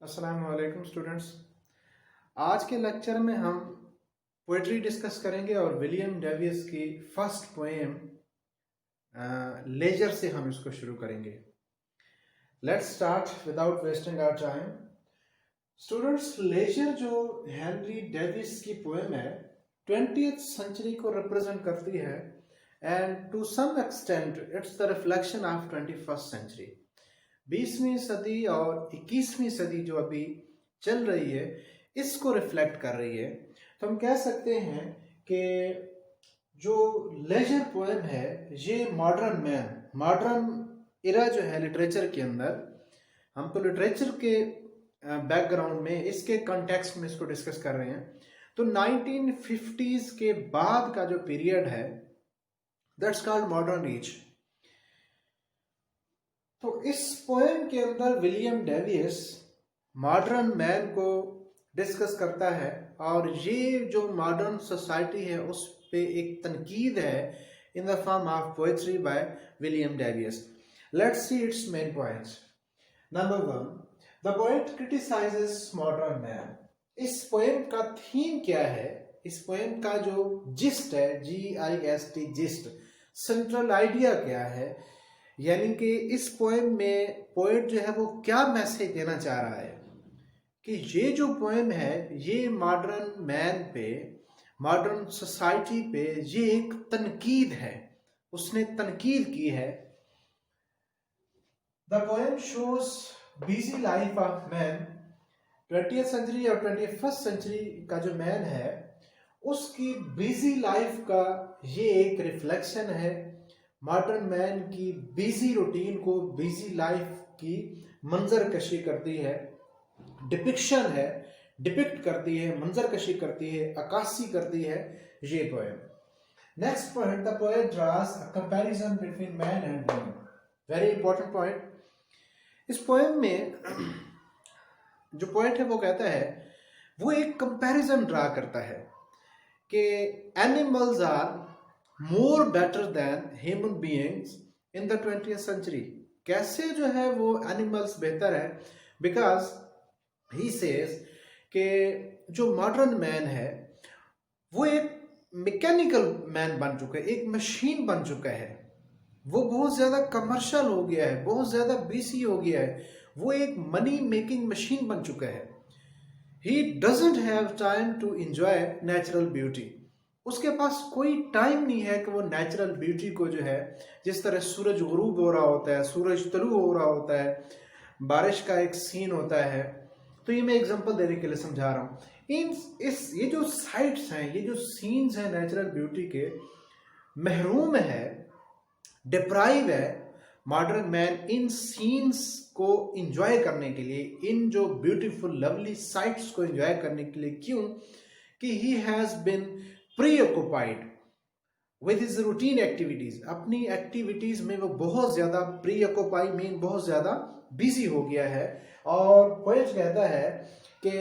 अस्सलाम वालेकुम स्टूडेंट्स। आज के लेक्चर में हम पोइट्री डिस्कस करेंगे और विलियम डेविस की फर्स्ट पोएम लेजर से हम इसको शुरू करेंगे। Let's start without wasting our time. Students, leisure जो हेनरी डेविस की पोएम है 20th सेंचुरी को रिप्रेजेंट करती है and to some extent it's the reflection of 21st century. 20वीं सदी और 21वीं सदी जो अभी चल रही है इसको रिफ्लेक्ट कर रही है। तो हम कह सकते हैं कि जो लेजर पोएम है ये मॉडर्न इरा जो है लिटरेचर के अंदर, हम तो लिटरेचर के बैकग्राउंड में इसके कॉन्टेक्स्ट में इसको डिस्कस कर रहे हैं। तो 1950s के बाद का जो पीरियड है दैट्स कॉल्ड मॉडर्न एज। तो इस पोएम के अंदर विलियम डेविस मॉडर्न मैन को डिस्कस करता है और ये जो मॉडर्न सोसाइटी है उस पे एक तनकीद है in the form of poetry by William Davis. Let's see it's main points. Number 1, the poet criticises modern man. इस पोएम का थीम क्या है? इस पोएम का जो जिस्ट है, GIST जिस्ट, सेंट्रल आइडिया क्या है, यानी कि इस पोएम में पोएट जो है वो क्या मैसेज देना चाह रहा है कि ये जो पोएम है ये मॉडर्न मैन पे, मॉडर्न सोसाइटी पे ये एक तनकीद है, उसने तनकीद की है। The poem shows busy life of man. 20th century और 21st सेंचुरी का जो मैन है उसकी बिजी लाइफ का ये एक रिफ्लेक्शन है। मॉडर्न मैन की बिजी रूटीन को, बिजी लाइफ की मंजर कशी करती है, डिपिक्शन है, डिपिक्ट करती है, मंजर कशी करती है, अक्कासी करती है ये poem. Next point, the poet draws a comparison between man and woman. Very important point. इस पोएम में जो पोएट है वो कहता है, वो एक कंपैरिजन ड्रा करता है कि animals are more better than human beings in the 20th century. कैसे जो है वो एनिमल्स बेहतर है? बिकॉज ही सेज कि जो मॉडर्न मैन है वो एक मैकेनिकल मैन बन चुका है, एक मशीन बन चुका है, वो बहुत ज्यादा कमर्शियल हो गया है, बहुत ज्यादा बिजी हो गया है, वो एक मनी मेकिंग मशीन बन चुका है। He doesn't have time to enjoy natural beauty. उसके पास कोई टाइम नहीं है कि वो नेचुरल ब्यूटी को जो है, जिस तरह सूरज गुरूब हो रहा होता है, सूरज तलू हो रहा होता है, बारिश का एक सीन होता है। तो ये मैं एग्जांपल देने के लिए समझा रहा हूँ। ये जो साइट्स हैं, ये जो सीन्स हैं नेचुरल ब्यूटी के, महरूम है, डिप्राइव है मॉडर्न मैन इन सीन्स को एंजॉय करने के लिए, इन जो ब्यूटीफुल लवली साइट्स को एंजॉय करने के लिए। क्यों? कि he has been preoccupied with his routine activities. अपनी एक्टिविटीज में वो बहुत ज्यादा प्रीऑक्युपाई मीन बहुत ज्यादा बिजी हो गया है। और पोएट कहता है कि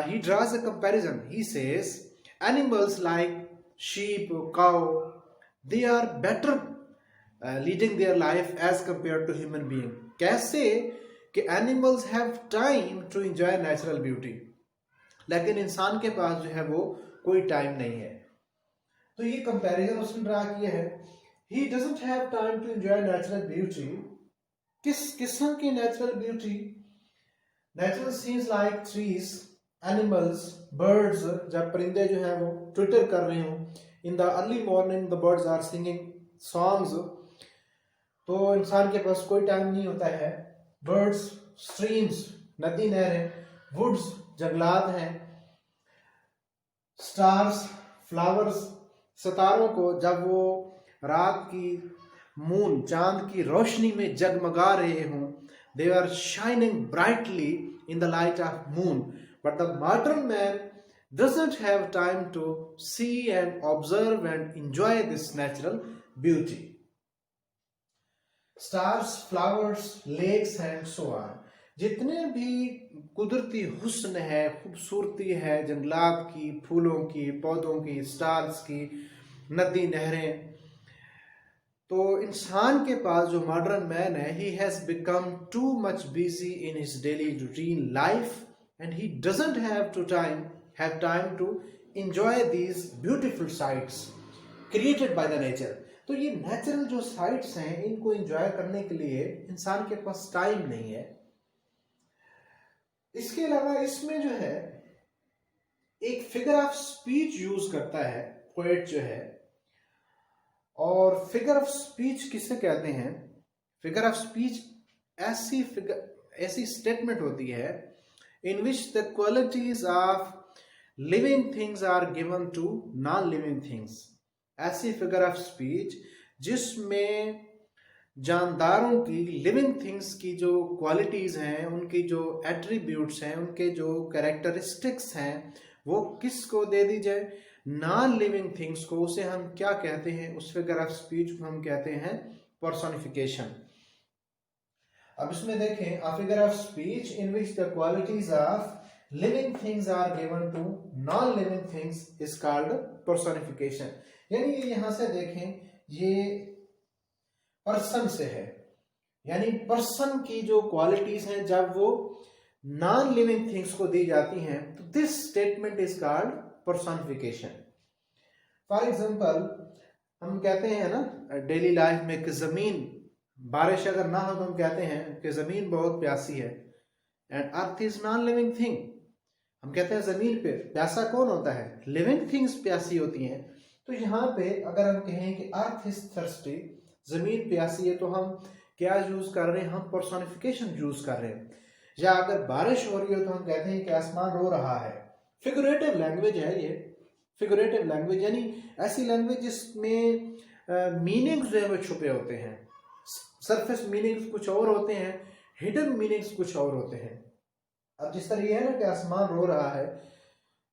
he draws a comparison. He says animals like sheep, cow, they are better leading their life as compare to human being. कैसे कि animals have time to enjoy natural beauty, लेकिन इंसान के पास जो है वो कोई टाइम नहीं है। तो ये कंपैरिजन उसने ड्रा किया है। He doesn't have time to enjoy natural beauty. किस किस्म की natural beauty? Natural scenes like trees, animals, birds. जब परिंदे जो है वो ट्विटर कर रहे हो, in the early morning the birds are singing songs, तो इंसान के पास कोई टाइम नहीं होता है। बर्ड्स, स्ट्रीम्स, नदी नहरें, वुड्स, जंगलात हैं, स्टार्स, फ्लावर्स, सितारों को जब वो रात की मून, चांद की रोशनी में जगमगा रहे हों, they are shining brightly in the light of moon. But the modern man doesn't have time to see and observe and enjoy this natural beauty. Stars, flowers, lakes and so on. जितने भी कुदरती हुस्न है, खूबसूरती है, जंगलात की, फूलों की, पौधों की, स्टार्स की, नदी नहरें, तो इंसान के पास जो मॉडर्न मैन है, he has become too much busy in his daily routine life and he doesn't have time to enjoy these beautiful sights created by the nature। तो ये नेचुरल जो साइट्स हैं, इनको एंजॉय करने के लिए इंसान के पास टाइम नहीं है। इसके अलावा इसमें जो है एक फिगर ऑफ स्पीच यूज करता है पोएट जो है। और फिगर ऑफ स्पीच किसे कहते हैं? फिगर ऑफ स्पीच ऐसी स्टेटमेंट होती है in which the qualities of living things are given to non living things. ऐसी फिगर ऑफ स्पीच जिसमें जानदारों की, लिविंग थिंग्स की जो क्वालिटीज हैं, उनकी जो एट्रीब्यूट्स हैं, उनके जो कैरेक्टरिस्टिक्स हैं, वो किसको दे दी जाए? नॉन लिविंग थिंग्स को। उसे हम क्या कहते हैं? उस फिगर ऑफ स्पीच को हम कहते हैं पर्सोनिफिकेशन। अब इसमें देखें, a figure of speech in which the qualities of living things are given to non-living things is called personification। यानी ये यहां से देखें, ये पर्सन से है, यानी पर्सन की जो क्वालिटीज हैं जब वो नॉन लिविंग थिंग्स को दी जाती हैं, तो this statement is called personification. For example, हम कहते हैं ना डेली लाइफ में कि जमीन, बारिश अगर ना हो तो हम कहते हैं कि जमीन बहुत प्यासी है, and earth is non living thing. हम कहते हैं जमीन पे प्यासा कौन होता है? लिविंग थिंग्स प्यासी होती हैं। तो यहाँ पे अगर हम कहें कि अर्थ इज थर्स्टी, जमीन प्यासी है, तो हम क्या यूज कर रहे हैं? हम पर्सोनिफिकेशन यूज कर रहे हैं। या अगर बारिश हो रही हो तो हम कहते हैं कि आसमान रो रहा है। फिगरेटिव लैंग्वेज है ये, फिगरेटिव लैंग्वेज, यानी ऐसी लैंग्वेज जिसमें मीनिंग्स जो है वो छुपे होते हैं। सरफेस मीनिंग्स कुछ और होते हैं, हिडन मीनिंग्स कुछ और होते हैं। अब जिस तरह ये है ना कि आसमान रो रहा है,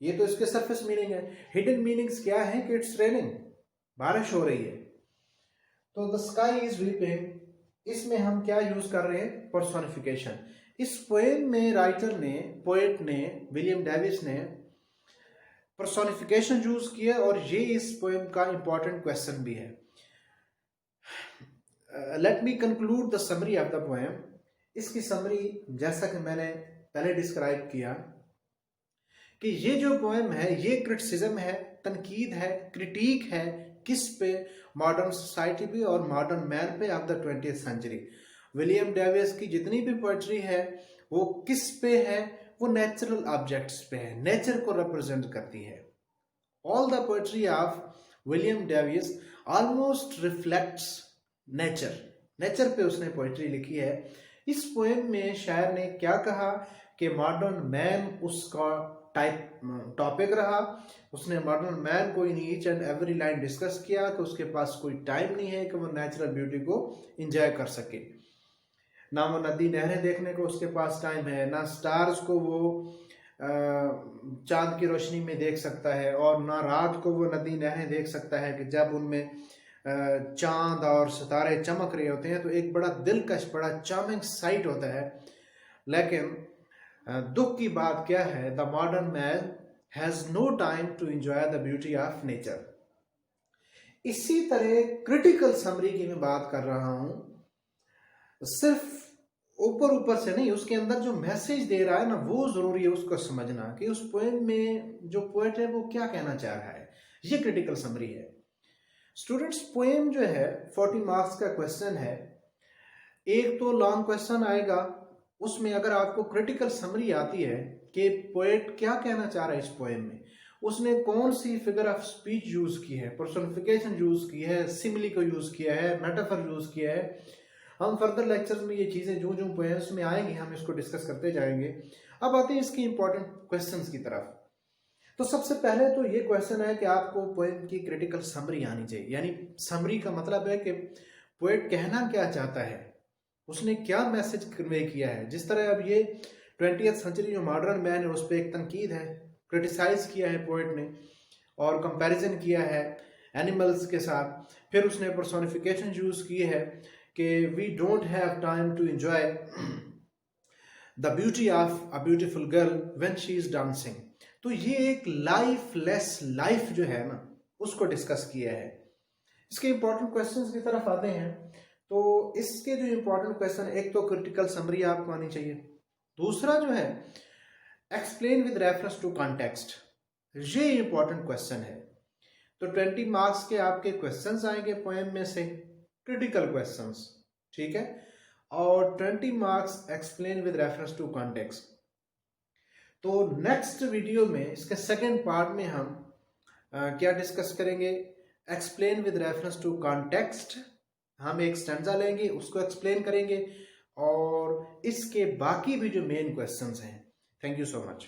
ये तो इसके सरफेस मीनिंग है। हिडन मीनिंग्स क्या है? कि इट्स रेनिंग, बारिश हो रही है। तो द स्काई इज वीपिंग, इसमें हम क्या यूज कर रहे हैं? पर्सोनिफिकेशन। इस पोएम में राइटर ने, पोएट ने, विलियम डेविस ने पर्सोनिफिकेशन यूज किया, और ये इस पोएम का इंपॉर्टेंट क्वेश्चन भी है। Let me conclude the summary of the poem. इसकी समरी, जैसा कि मैंने पहले डिस्क्राइब किया, कि ये जो पोएम है ये क्रिटिसिज्म है, तनकीद है, क्रिटिक है। किस पे? मॉडर्न सोसाइटी पे और मॉडर्न मैन पे of the 20th century. William Davis की जितनी भी पोएट्री है वो किस पे है? वो नेचुरल ऑब्जेक्ट्स पे है, नेचर को रिप्रेजेंट करती है। All the poetry of William Davis almost reflects nature, nature पे उसने पोएट्री लिखी है। इस पोएम में शायर ने क्या कहा कि मॉडर्न मैन उसका टॉपिक रहा। उसने मॉडर्न मैन को in each and every line discuss किया कि उसके पास कोई टाइम नहीं है कि वो नेचुरल ब्यूटी को एंजॉय कर सके। ना वो नदी नहरें देखने को उसके पास टाइम है, ना स्टार्स को वो चांद की रोशनी में देख सकता है, और ना रात को वो नदी नहरें देख सकता है कि जब उनमें चांद और सितारे चमक रहे होते हैं, तो एक बड़ा दिलकश, बड़ा चार्मिंग साइट होता है। लेकिन दुख की बात क्या है? The modern man has no time to enjoy the beauty of nature. इसी तरह क्रिटिकल समरी की मैं बात कर रहा हूं, सिर्फ ऊपर ऊपर से नहीं, उसके अंदर जो मैसेज दे रहा है ना, वो जरूरी है उसको समझना कि उस पोएम में जो पोएट है वो क्या कहना चाह रहा है। ये क्रिटिकल समरी है। स्टूडेंट्स, पोएम जो है 40 मार्क्स का क्वेश्चन है। एक तो लॉन्ग क्वेश्चन आएगा, उसमें अगर आपको क्रिटिकल समरी आती है कि पोएट क्या कहना चाह रहा है इस पोएम में, उसने कौन सी फिगर ऑफ स्पीच यूज की है, पर्सोनिफिकेशन यूज की है, सिमिली को यूज किया है, मेटाफर यूज किया है। हम फर्दर लेक्चर्स में ये चीजें जो जो पोएम्स में आएंगी हम इसको डिस्कस करते जाएंगे। अब आते हैं इसकी इंपॉर्टेंट क्वेश्चंस की तरफ। तो सबसे पहले तो ये क्वेश्चन है कि आपको पोएम की क्रिटिकल समरी आनी चाहिए। यानी समरी का मतलब है कि पोएट कहना क्या चाहता है, उसने क्या मैसेज कन्वे किया है। जिस तरह अब ये 20th सेंचुरी जो मॉडर्न मैन है उस पर एक तनकीद है, क्रिटिसाइज किया है पोएट ने, और कंपैरिजन किया है एनिमल्स के साथ। फिर उसने पर्सोनिफिकेशन यूज की है कि we don't have time to enjoy the beauty of a beautiful girl when she is dancing. तो ये एक लाइफलेस लाइफ जो है ना उसको डिस्कस किया है। इसके इंपॉर्टेंट क्वेश्चंस की तरफ आते हैं। तो इसके जो इंपॉर्टेंट क्वेश्चन, एक तो क्रिटिकल समरी आपको आनी चाहिए, दूसरा जो है explain with reference to context, ये इंपॉर्टेंट क्वेश्चन है। तो 20 मार्क्स के आपके क्वेश्चंस आएंगे पोएम में से, क्रिटिकल क्वेश्चंस, ठीक है, और 20 marks explain with reference to context. तो नेक्स्ट वीडियो में इसके सेकंड पार्ट में हम क्या डिस्कस करेंगे, explain with reference to context. हम एक स्टैंजा लेंगे, उसको एक्सप्लेन करेंगे और इसके बाकी भी जो मेन क्वेश्चंस हैं। Thank you so much.